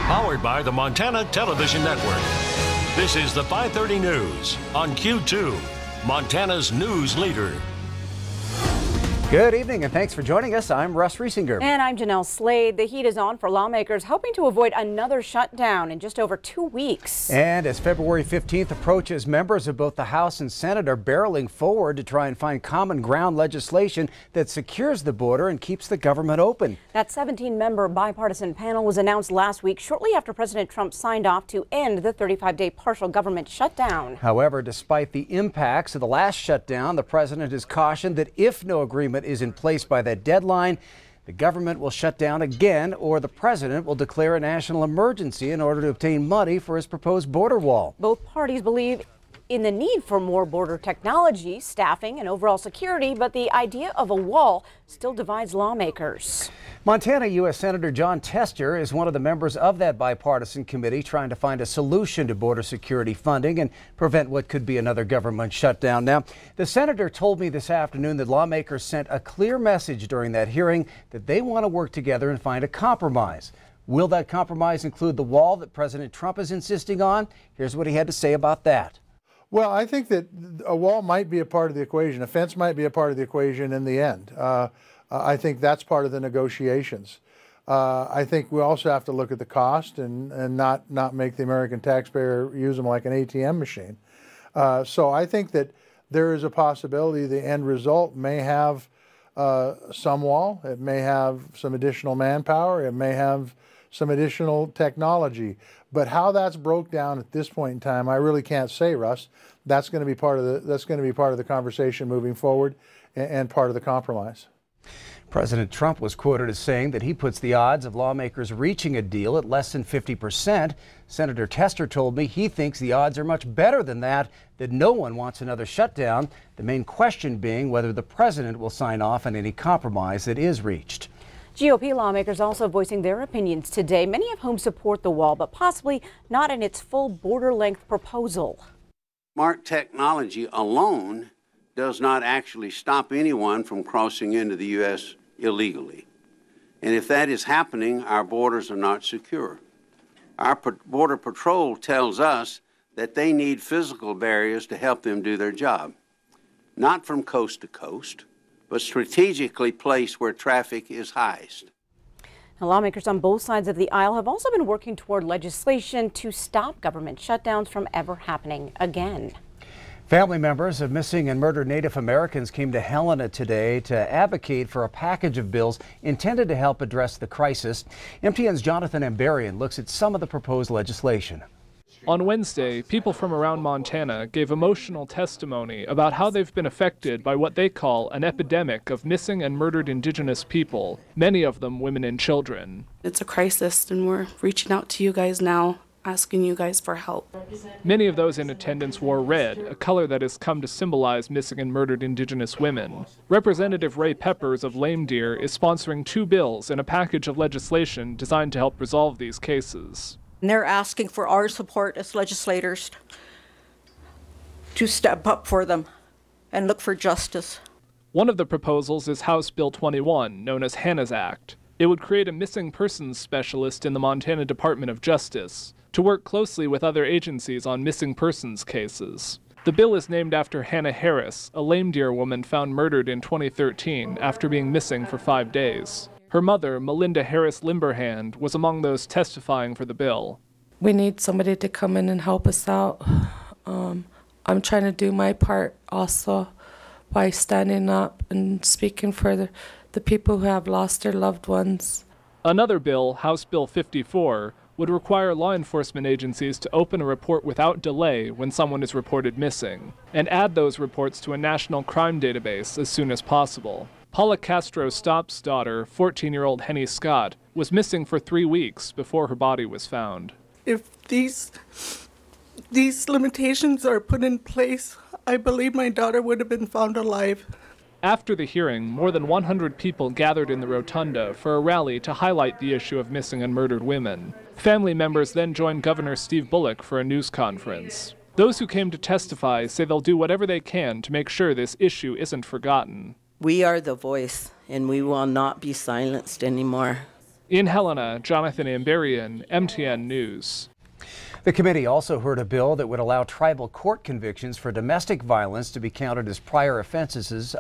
Powered by the Montana Television Network. This is the 5:30 News on Q2, Montana's news leader. Good evening and thanks for joining us. I'm Russ Riesinger. And I'm Janelle Slade. The heat is on for lawmakers hoping to avoid another shutdown in just over 2 weeks. And as February 15th approaches, members of both the House and Senate are barreling forward to try and find common ground legislation that secures the border and keeps the government open. That 17-member bipartisan panel was announced last week shortly after President Trump signed off to end the 35-day partial government shutdown. However, despite the impacts of the last shutdown, the president has cautioned that if no agreement is in place by that deadline, the government will shut down again, or the president will declare a national emergency in order to obtain money for his proposed border wall. Both parties believe in the need for more border technology, staffing, and overall security, but the idea of a wall still divides lawmakers. Montana U.S. Senator Jon Tester is one of the members of that bipartisan committee trying to find a solution to border security funding and prevent what could be another government shutdown. Now, the senator told me this afternoon that lawmakers sent a clear message during that hearing that they want to work together and find a compromise. Will that compromise include the wall that President Trump is insisting on? Here's what he had to say about that. Well, I think that a wall might be a part of the equation. A fence might be a part of the equation in the end. I think that's part of the negotiations. I think we also have to look at the cost and not make the American taxpayer use them like an ATM machine. So I think that there is a possibility the end result may have some wall. It may have some additional manpower. It may have some additional technology. But how that's broke down at this point in time, I really can't say, Russ. That's going to be part of the conversation moving forward and part of the compromise. President Trump was quoted as saying that he puts the odds of lawmakers reaching a deal at less than 50%. Senator Tester told me he thinks the odds are much better than that no one wants another shutdown. The main question being whether the president will sign off on any compromise that is reached. GOP lawmakers also voicing their opinions today, many of whom support the wall, but possibly not in its full border-length proposal. Smart technology alone does not actually stop anyone from crossing into the U.S. illegally. And if that is happening, our borders are not secure. Our Border Patrol tells us that they need physical barriers to help them do their job, not from coast to coast, but strategically placed where traffic is highest. Now, lawmakers on both sides of the aisle have also been working toward legislation to stop government shutdowns from ever happening again. Family members of missing and murdered Native Americans came to Helena today to advocate for a package of bills intended to help address the crisis. MTN's Jonathan Ambarian looks at some of the proposed legislation. On Wednesday, people from around Montana gave emotional testimony about how they've been affected by what they call an epidemic of missing and murdered Indigenous people, many of them women and children. It's a crisis, and we're reaching out to you guys now, asking you guys for help. Many of those in attendance wore red, a color that has come to symbolize missing and murdered Indigenous women. Representative Ray Peppers of Lame Deer is sponsoring 2 bills in a package of legislation designed to help resolve these cases. And they're asking for our support as legislators to step up for them and look for justice. One of the proposals is House Bill 21, known as Hannah's Act. It would create a missing persons specialist in the Montana Department of Justice to work closely with other agencies on missing persons cases. The bill is named after Hannah Harris, a Lame Deer woman found murdered in 2013 after being missing for 5 days. Her mother, Melinda Harris Limberhand, was among those testifying for the bill. We need somebody to come in and help us out. I'm trying to do my part also by standing up and speaking for the people who have lost their loved ones. Another bill, House Bill 54, would require law enforcement agencies to open a report without delay when someone is reported missing, and add those reports to a national crime database as soon as possible. Paula Castro Stopp's daughter, 14-year-old Henny Scott, was missing for 3 weeks before her body was found. If these limitations are put in place, I believe my daughter would have been found alive. After the hearing, more than 100 people gathered in the rotunda for a rally to highlight the issue of missing and murdered women. Family members then joined Governor Steve Bullock for a news conference. Those who came to testify say they'll do whatever they can to make sure this issue isn't forgotten. We are the voice, and we will not be silenced anymore. In Helena, Jonathan Amberian, MTN News. The committee also heard a bill that would allow tribal court convictions for domestic violence to be counted as prior offenses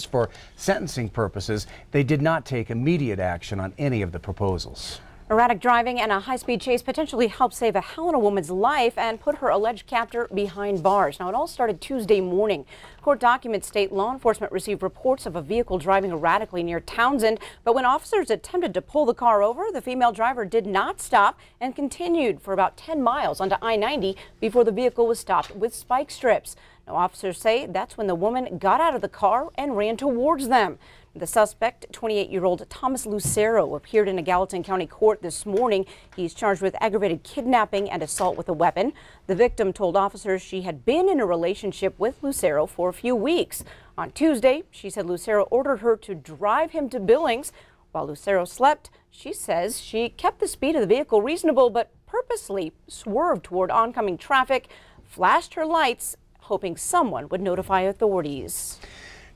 for sentencing purposes. They did not take immediate action on any of the proposals. Erratic driving and a high-speed chase potentially helped save a Helena woman's life and put her alleged captor behind bars. Now, it all started Tuesday morning. Court documents state law enforcement received reports of a vehicle driving erratically near Townsend, but when officers attempted to pull the car over, the female driver did not stop and continued for about 10 miles onto I-90 before the vehicle was stopped with spike strips. Now, officers say that's when the woman got out of the car and ran towards them. The suspect, 28-year-old Thomas Lucero, appeared in a Gallatin County court this morning. He's charged with aggravated kidnapping and assault with a weapon. The victim told officers she had been in a relationship with Lucero for a few weeks. On Tuesday, she said Lucero ordered her to drive him to Billings. While Lucero slept, she says she kept the speed of the vehicle reasonable but purposely swerved toward oncoming traffic, flashed her lights, hoping someone would notify authorities.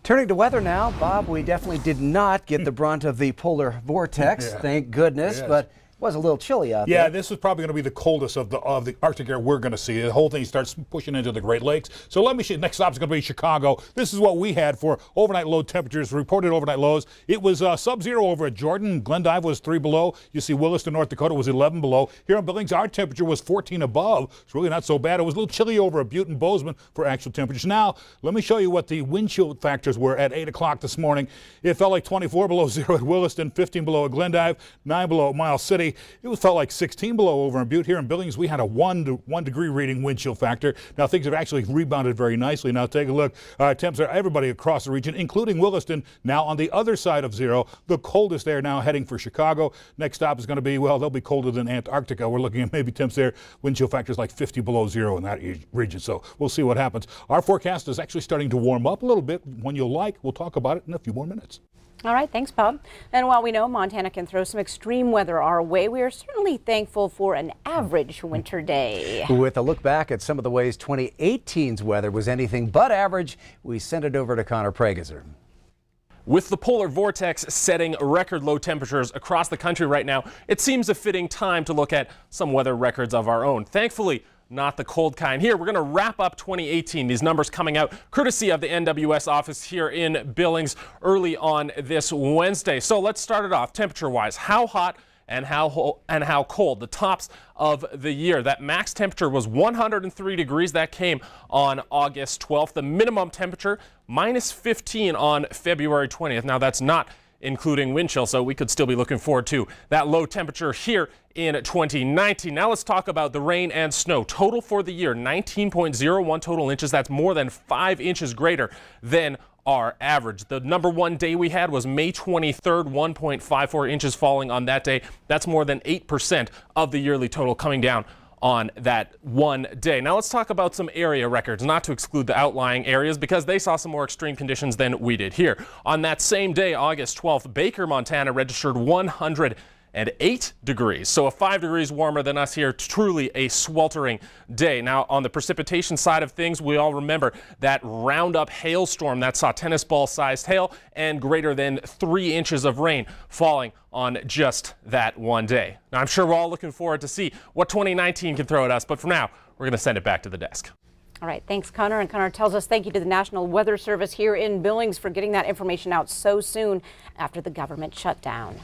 Turning to weather now, Bob, we definitely did not get the brunt of the polar vortex, thank goodness, but it was a little chilly out there. Yeah, this is probably going to be the coldest of the Arctic air we're going to see. The whole thing starts pushing into the Great Lakes. So let me see. Next stop is going to be Chicago. This is what we had for overnight low temperatures, reported overnight lows. It was sub-zero over at Jordan. Glendive was 3 below. You see Williston, North Dakota was 11 below. Here in Billings, our temperature was 14 above. It's really not so bad. It was a little chilly over at Butte and Bozeman for actual temperatures. Now, let me show you what the wind chill factors were at 8 o'clock this morning. It felt like 24 below zero at Williston, 15 below at Glendive, 9 below at Miles City. It felt like 16 below over in Butte. Here in Billings, we had a 1 degree reading wind chill factor. Now, things have actually rebounded very nicely. Now, take a look. Temps are everybody across the region, including Williston, now on the other side of zero. The coldest there now heading for Chicago. Next stop is going to be, well, they'll be colder than Antarctica. We're looking at maybe temps there. Wind chill factors like 50 below zero in that region. So we'll see what happens. Our forecast is actually starting to warm up a little bit. When you'll like, we'll talk about it in a few more minutes. All right, thanks, Bob. And while we know Montana can throw some extreme weather our way, we are certainly thankful for an average winter day. With a look back at some of the ways 2018's weather was anything but average, we send it over to Connor Pragezer. With the polar vortex setting record low temperatures across the country right now, it seems a fitting time to look at some weather records of our own. Thankfully, not the cold kind. Here, we're going to wrap up 2018. These numbers coming out courtesy of the NWS office here in Billings early on this Wednesday. So let's start it off temperature-wise. How hot and how cold? The tops of the year. That max temperature was 103 degrees. That came on August 12th. The minimum temperature, minus 15 on February 20th. Now, that's not including wind chill, so we could still be looking forward to that low temperature here in 2019. Now let's talk about the rain and snow. Total for the year, 19.01 total inches. That's more than 5 inches greater than our average. The number one day we had was May 23rd, 1.54 inches falling on that day. That's more than 8% of the yearly total coming down on that one day. Now let's talk about some area records, not to exclude the outlying areas because they saw some more extreme conditions than we did here. On that same day, August 12th, Baker, Montana registered 108 degrees. So a 5 degrees warmer than us here. Truly a sweltering day. Now on the precipitation side of things, we all remember that Roundup hailstorm that saw tennis ball sized hail and greater than 3 inches of rain falling on just that one day. Now I'm sure we're all looking forward to see what 2019 can throw at us, but for now, we're going to send it back to the desk. All right, thanks, Connor. And Connor tells us thank you to the National Weather Service here in Billings for getting that information out so soon after the government shut down.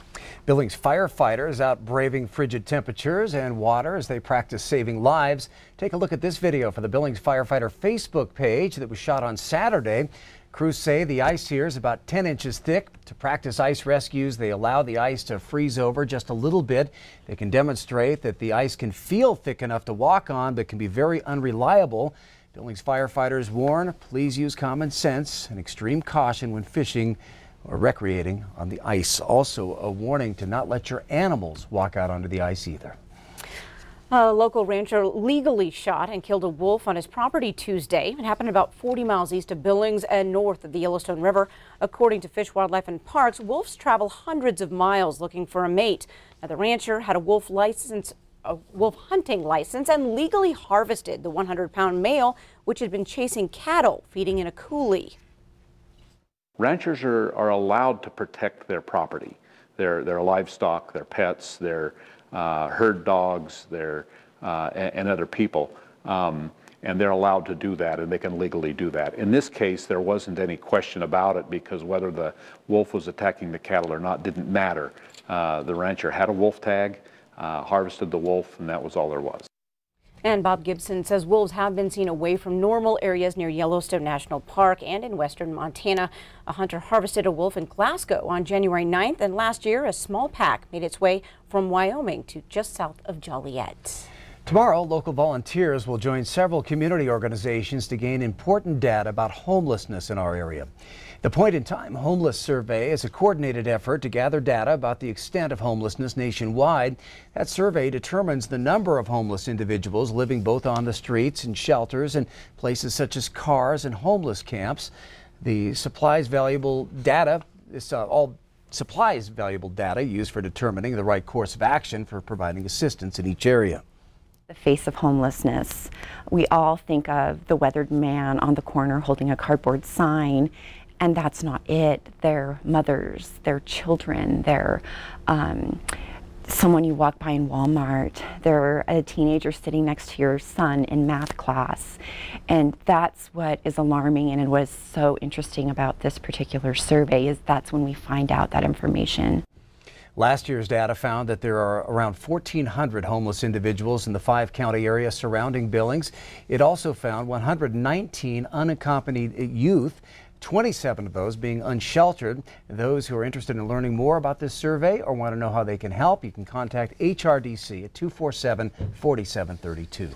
Billings firefighters out braving frigid temperatures and water as they practice saving lives. Take a look at this video for the Billings Firefighter Facebook page that was shot on Saturday. Crews say the ice here is about 10 inches thick. To practice ice rescues, they allow the ice to freeze over just a little bit. They can demonstrate that the ice can feel thick enough to walk on, but can be very unreliable. Billings firefighters warn, please use common sense and extreme caution when fishing or recreating on the ice. Also, a warning to not let your animals walk out onto the ice either. A local rancher legally shot and killed a wolf on his property Tuesday. It happened about 40 miles east of Billings and north of the Yellowstone River. According to Fish, Wildlife and Parks, wolves travel hundreds of miles looking for a mate. Now, the rancher had a wolf hunting license and legally harvested the 100-pound male, which had been chasing cattle feeding in a coulee. Ranchers are allowed to protect their property. their livestock, their pets, their herd dogs, and other people. And they're allowed to do that, and they can legally do that. In this case, there wasn't any question about it, because whether the wolf was attacking the cattle or not didn't matter. The rancher had a wolf tag, harvested the wolf, and that was all there was. And Bob Gibson says wolves have been seen away from normal areas near Yellowstone National Park and in western Montana. A hunter harvested a wolf in Glasgow on January 9th, and last year a small pack made its way from Wyoming to just south of Joliet. Tomorrow, local volunteers will join several community organizations to gain important data about homelessness in our area. The Point in Time Homeless Survey is a coordinated effort to gather data about the extent of homelessness nationwide. That survey determines the number of homeless individuals living both on the streets and shelters and places such as cars and homeless camps. The supplies valuable data used for determining the right course of action for providing assistance in each area. The face of homelessness. We all think of the weathered man on the corner holding a cardboard sign, and that's not it. They're mothers, they're children, they're someone you walk by in Walmart, they're a teenager sitting next to your son in math class. And that's what is alarming, and it was so interesting about this particular survey, is that's when we find out that information. Last year's data found that there are around 1,400 homeless individuals in the 5-county area surrounding Billings. It also found 119 unaccompanied youth, 27 of those being unsheltered. Those who are interested in learning more about this survey or want to know how they can help, you can contact HRDC at 247-4732.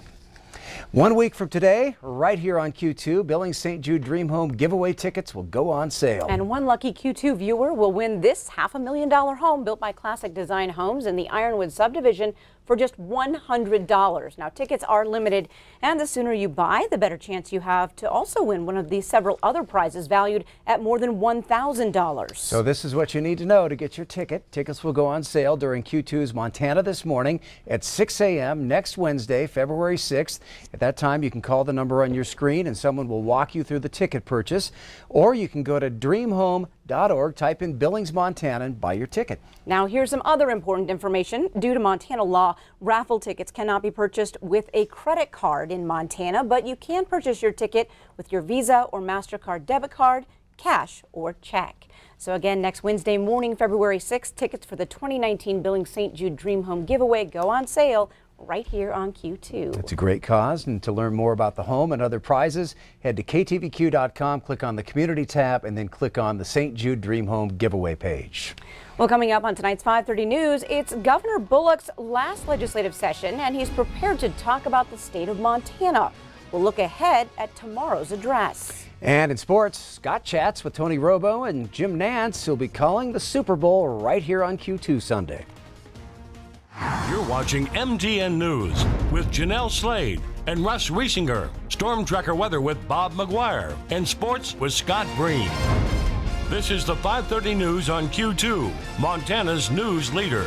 1 week from today, right here on Q2, Billings St. Jude Dream Home giveaway tickets will go on sale. And one lucky Q2 viewer will win this $500,000 home built by Classic Design Homes in the Ironwood subdivision for just $100. Now, tickets are limited, and the sooner you buy, the better chance you have to also win one of these several other prizes valued at more than $1,000. So this is what you need to know to get your ticket. Tickets will go on sale during Q2's Montana This Morning at 6 a.m. next Wednesday, February 6th. At that time, you can call the number on your screen and someone will walk you through the ticket purchase, or you can go to dreamhome.org, type in Billings, Montana, and buy your ticket. Now, here's some other important information. Due to Montana law, raffle tickets cannot be purchased with a credit card in Montana, but you can purchase your ticket with your Visa or MasterCard debit card, cash, or check. So again, next Wednesday morning, February 6th, tickets for the 2019 Billings St. Jude Dream Home giveaway go on sale right here on Q2. It's a great cause, and to learn more about the home and other prizes, head to ktvq.com, click on the Community tab, and then click on the St. Jude Dream Home giveaway page. Well, coming up on tonight's 5:30 News, it's Governor Bullock's last legislative session, and he's prepared to talk about the state of Montana. We'll look ahead at tomorrow's address. And in sports, Scott chats with Tony Robo and Jim Nantz, who'll be calling the Super Bowl right here on Q2 Sunday. You're watching MTN News with Janelle Slade and Russ Riesinger. Storm Tracker weather with Bob McGuire. And sports with Scott Breen. This is the 5:30 News on Q2, Montana's news leader.